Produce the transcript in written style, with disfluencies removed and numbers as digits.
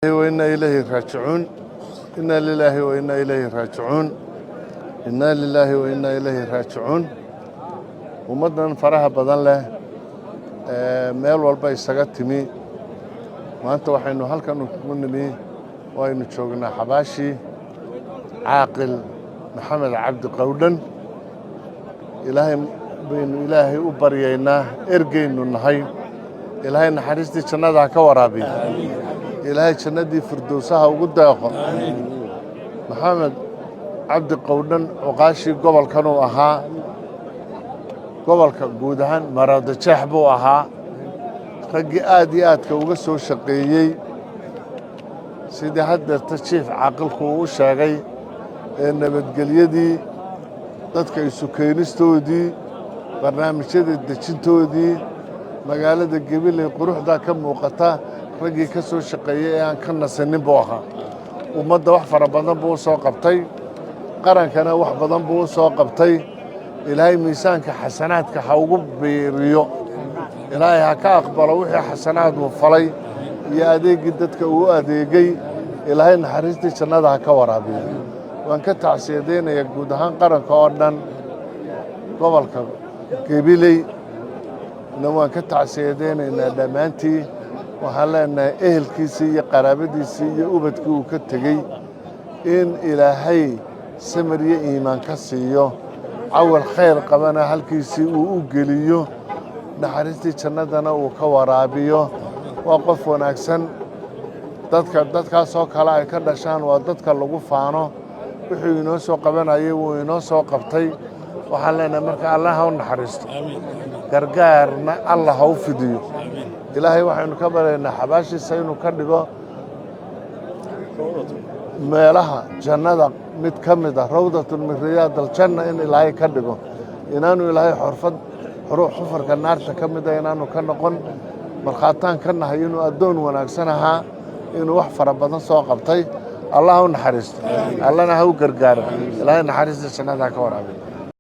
وإنا إليه راجعون إنا لله وإنا إليه راجعون إنا لله وإنا إليه راجعون ومدن فرح بدن له meel walba isaga timi maanta waxaynu halkan ku nimi waynu joognaa xabaashi caaqil maxamed cabdi qowdhan ilaahay u baryaynaa ergeynu nahay ilaahay naxariistii jannada ka waraabiyo ilaahay jannadii firdowsaha ugu deeqo maxamed cabdi qowdhan oqaashi gobolkan uu ahaa gobolka guud ahaan marada jeex buu ahaa raggii aad iyo aadka uga soo shaqeeyey sidii haddeerta jiif caaqilku uu sheegay ee nabadgelyadii dadka isu keenistoodii barnaamijyada dejintoodii magaalada gabiley quruxdaa ka muuqata raggii ka soo shaqeeyey ee aan ka nasanin buu ahaa ummadda wax fara badan buu u soo qabtay qarankana wax badan buu u soo qabtay ilaahay miisaanka xasanaadka ha ugu biiriyo ilaahay ha ka aqbalo wixii xasanaad uu falay iyo adeegii dadka uu adeegay ilaahay naxariistii jannada ha ka waraabiyo waan ka tacsiyadaynayaa guud ahaan qaranka oo dhan gobolka gabiley waan ka tacsiyadaynaynaa dhammaantii waxaan leenahay ehelkiisii iyo qaraabadiisii iyo ubadkii uu ka tegey in ilaahay samir iyo iimaan ka siiyo cawal khayr qabana halkiisii uu u geliyo naxariistii jannadana uu ka waraabiyo waa qof wanaagsan dadkaasoo kale ay ka dhashaan waa dadka lagu faano wuxuu inoo soo qabanayay wuu inoo soo qabtay waxaan leenahay marka allah ha u naxariisto gargaarna allah ha u fidiyo ilaahay waxaynu ka baryaynaa xabaashiisa inuu ka dhigo meelaha jannada mid ka mid ah rawdatun min riyaad aljanna in ilaahay ka dhigo inaanu ilaahay xufarka naarta ka mid ah inaanu ka noqon markhaataan ka nahay inuu addoon wanaagsan ahaa inuu wax fara badan soo qabtay allah ha u naxariisto allana ha u gargaaro ilaahay naxariista jannada ha ka waraabiyo